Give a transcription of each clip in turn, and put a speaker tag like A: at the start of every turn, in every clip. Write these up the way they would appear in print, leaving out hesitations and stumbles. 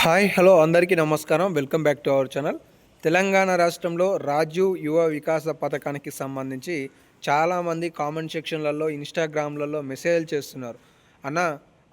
A: Hi hello అందరికీ నమస్కారం. Welcome back to our channel. Telangana రాష్ట్రంలో రాజీవ్ యువ వికాస పథకానికి సంబంధించి చాలామంది కామెంట్ సెక్షన్లలో ఇన్స్టాగ్రామ్లలో మెసేజ్లు చేస్తున్నారు. అన్న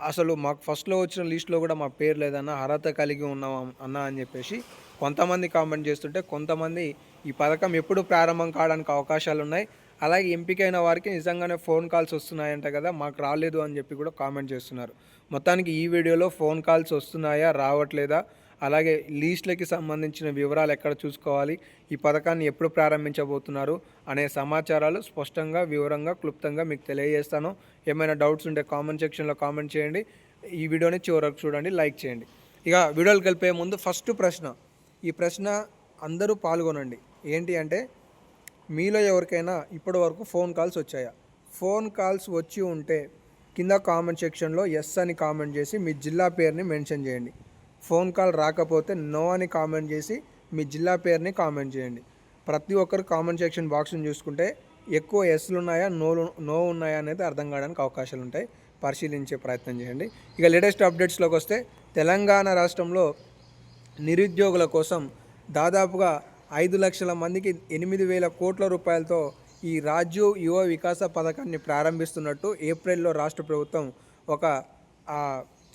A: అసలు మాకు ఫస్ట్లో వచ్చిన లిస్ట్లో కూడా మా పేరు లేదన్న, అర్హత కలిగి ఉన్నాం అన్న అని చెప్పేసి కొంతమంది కామెంట్ చేస్తుంటే, కొంతమంది ఈ పథకం ఎప్పుడు ప్రారంభం కావడానికి అవకాశాలు ఉన్నాయి, అలాగే ఎంపికైన వారికి నిజంగానే ఫోన్ కాల్స్ వస్తున్నాయంట కదా, మాకు రాలేదు అని చెప్పి కూడా కామెంట్ చేస్తున్నారు. మొత్తానికి ఈ వీడియోలో ఫోన్ కాల్స్ వస్తున్నాయా, రావట్లేదా, అలాగే లీస్ట్లకి సంబంధించిన వివరాలు ఎక్కడ చూసుకోవాలి, ఈ పథకాన్ని ఎప్పుడు ప్రారంభించబోతున్నారు అనే సమాచారాలు స్పష్టంగా, వివరంగా, క్లుప్తంగా మీకు తెలియజేస్తాను. ఏమైనా డౌట్స్ ఉంటే కామెంట్ సెక్షన్లో కామెంట్ చేయండి. ఈ వీడియోని చివరకు చూడండి, లైక్ చేయండి. ఇక వీడియోకి వెళ్ళిపోయే ముందు ఫస్ట్ ప్రశ్న, ఈ ప్రశ్న అందరూ పాల్గొనండి. ఏంటి అంటే, మీలో ఎవరికైనా ఇప్పటి వరకు ఫోన్ కాల్స్ వచ్చాయా? ఫోన్ కాల్స్ వచ్చి ఉంటే కింద కామెంట్ సెక్షన్లో ఎస్ అని కామెంట్ చేసి మీ జిల్లా పేరుని మెన్షన్ చేయండి. ఫోన్ కాల్ రాకపోతే నో అని కామెంట్ చేసి మీ జిల్లా పేరుని కామెంట్ చేయండి. ప్రతి ఒక్కరు కామెంట్ సెక్షన్ బాక్స్ని చూసుకుంటే ఎక్కువ ఎస్లు ఉన్నాయా, నో ఉన్నాయా అనేది అర్థం కావడానికి అవకాశాలు ఉంటాయి. పరిశీలించే ప్రయత్నం చేయండి. ఇక లేటెస్ట్ అప్డేట్స్లోకి వస్తే, తెలంగాణ రాష్ట్రంలో నిరుద్యోగుల కోసం దాదాపుగా 5 లక్షల మందికి 8,000 కోట్ల రూపాయలతో ఈ రాజీవ్ యువ వికాస పథకాన్ని ప్రారంభిస్తున్నట్టు ఏప్రిల్లో రాష్ట్ర ప్రభుత్వం ఒక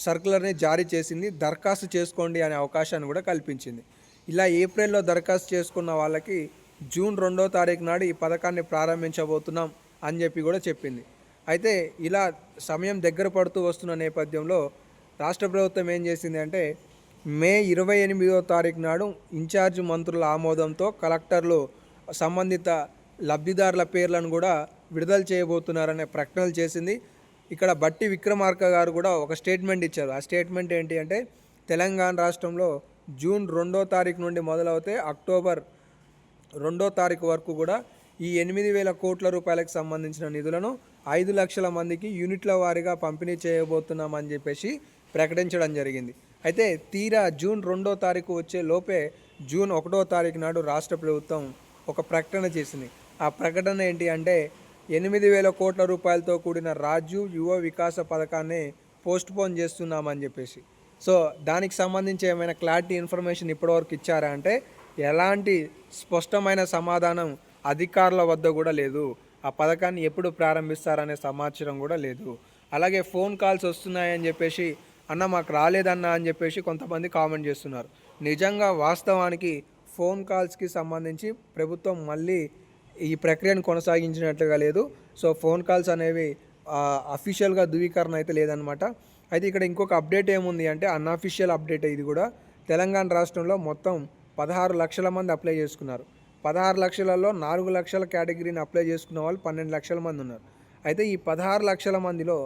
A: సర్కులర్ని జారీ చేసింది. దరఖాస్తు చేసుకోండి అనే అవకాశాన్ని కూడా కల్పించింది. ఇలా ఏప్రిల్లో దరఖాస్తు చేసుకున్న వాళ్ళకి జూన్ 2వ తారీఖు నాడు ఈ పథకాన్ని ప్రారంభించబోతున్నాం అని చెప్పి కూడా చెప్పింది. అయితే ఇలా సమయం దగ్గర పడుతూ వస్తున్న నేపథ్యంలో రాష్ట్ర ప్రభుత్వం ఏం చేసింది అంటే, మే 28వ తారీఖు నాడు ఇన్ఛార్జ్ మంత్రుల ఆమోదంతో కలెక్టర్లు సంబంధిత లబ్ధిదారుల పేర్లను కూడా విడుదల చేయబోతున్నారనే ప్రకటనలు చేసింది. ఇక్కడ బట్టి విక్రమార్క గారు కూడా ఒక స్టేట్మెంట్ ఇచ్చారు. ఆ స్టేట్మెంట్ ఏంటి అంటే, తెలంగాణ రాష్ట్రంలో జూన్ 2వ తారీఖు నుండి మొదలవుతే అక్టోబర్ 2వ తారీఖు వరకు కూడా ఈ 8,000 కోట్ల రూపాయలకు సంబంధించిన నిధులను 5 లక్షల మందికి యూనిట్ల వారీగా పంపిణీ చేయబోతున్నామని చెప్పేసి ప్రకటించడం జరిగింది. అయితే తీరా జూన్ 2వ తారీఖు వచ్చే లోపే జూన్ 1వ తారీఖు నాడు రాష్ట్ర ప్రభుత్వం ఒక ప్రకటన చేసింది. ఆ ప్రకటన ఏంటి అంటే, 8,000 కోట్ల రూపాయలతో కూడిన రాజీవ్ యువ వికాస పథకాన్ని పోస్ట్పోన్ చేస్తున్నామని చెప్పేసి. సో దానికి సంబంధించి ఏమైనా క్లారిటీ ఇన్ఫర్మేషన్ ఇప్పటివరకు ఇచ్చారా అంటే, ఎలాంటి స్పష్టమైన సమాధానం అధికారుల వద్ద కూడా లేదు. ఆ పథకాన్ని ఎప్పుడు ప్రారంభిస్తారనే సమాచారం కూడా లేదు. అలాగే ఫోన్ కాల్స్ వస్తున్నాయని చెప్పేసి, అన్న మాకు రాలేదన్న అని చెప్పేసి కొంతమంది కామెంట్ చేస్తున్నారు. నిజంగా వాస్తవానికి ఫోన్ కాల్స్కి సంబంధించి ప్రభుత్వం మళ్ళీ ఈ ప్రక్రియను కొనసాగించినట్లుగా లేదు. సో ఫోన్ కాల్స్ అనేవి అఫీషియల్గా ధృవీకరణ అయితే లేదనమాట. అయితే ఇక్కడ ఇంకొక అప్డేట్ ఏముంది అంటే, అన్అఫీషియల్ అప్డేట్ ఇది కూడా. తెలంగాణ రాష్ట్రంలో మొత్తం 16 లక్షల మంది అప్లై చేసుకున్నారు. 16 లక్షలలో 4 లక్షల కేటగిరీని అప్లై చేసుకున్న వాళ్ళు 12 లక్షల మంది ఉన్నారు. అయితే ఈ 16 లక్షల మందిలో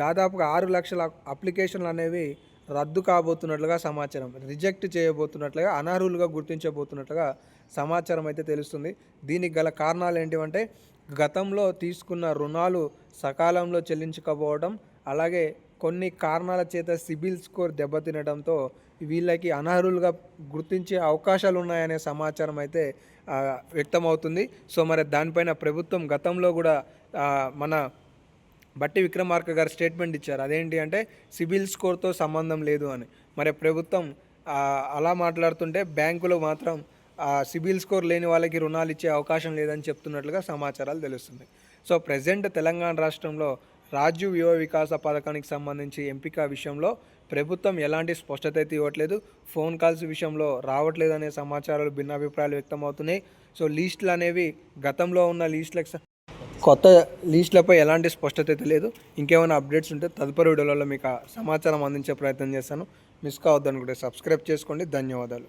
A: దాదాపుగా 6 లక్షల అప్లికేషన్లు అనేవి రద్దు కాబోతున్నట్లుగా సమాచారం, రిజెక్ట్ చేయబోతున్నట్లుగా, అనర్హులుగా గుర్తించబోతున్నట్లుగా సమాచారం అయితే తెలుస్తుంది. దీనికి గల కారణాలు ఏంటివంటే, గతంలో తీసుకున్న రుణాలు సకాలంలో చెల్లించకపోవడం, అలాగే కొన్ని కారణాల చేత సిబిల్ స్కోర్ దెబ్బతినడంతో వీళ్ళకి అనర్హులుగా గుర్తించే అవకాశాలు ఉన్నాయనే సమాచారం అయితే వ్యక్తమవుతుంది. సో మరి దానిపైన ప్రభుత్వం గతంలో కూడా మన బట్టి విక్రమార్క గారు స్టేట్మెంట్ ఇచ్చారు. అదేంటి అంటే, సిబిల్ స్కోర్తో సంబంధం లేదు అని. మరి ప్రభుత్వం అలా మాట్లాడుతుంటే, బ్యాంకులు మాత్రం సిబిల్ స్కోర్ లేని వాళ్ళకి రుణాలు ఇచ్చే అవకాశం లేదని చెప్తున్నట్లుగా సమాచారాలు తెలుస్తుంది. సో ప్రజెంట్ తెలంగాణ రాష్ట్రంలో రాజీవ్ యువ వికాస పథకానికి సంబంధించి ఎంపిక విషయంలో ప్రభుత్వం ఎలాంటి స్పష్టత అయితే ఇవ్వట్లేదు. ఫోన్ కాల్స్ విషయంలో రావట్లేదు అనే సమాచారాలు, భిన్నాభిప్రాయాలు వ్యక్తమవుతున్నాయి. సో లీస్టులు అనేవి గతంలో ఉన్న లీస్టులకు, కొత్త లీస్టులపై ఎలాంటి స్పష్టత అయితే లేదు. ఇంకేమైనా అప్డేట్స్ ఉంటే తదుపరి వీడియోలలో మీకు సమాచారం అందించే ప్రయత్నం చేస్తాను. మిస్ కావద్దనుకుంటే సబ్స్క్రైబ్ చేసుకోండి. ధన్యవాదాలు.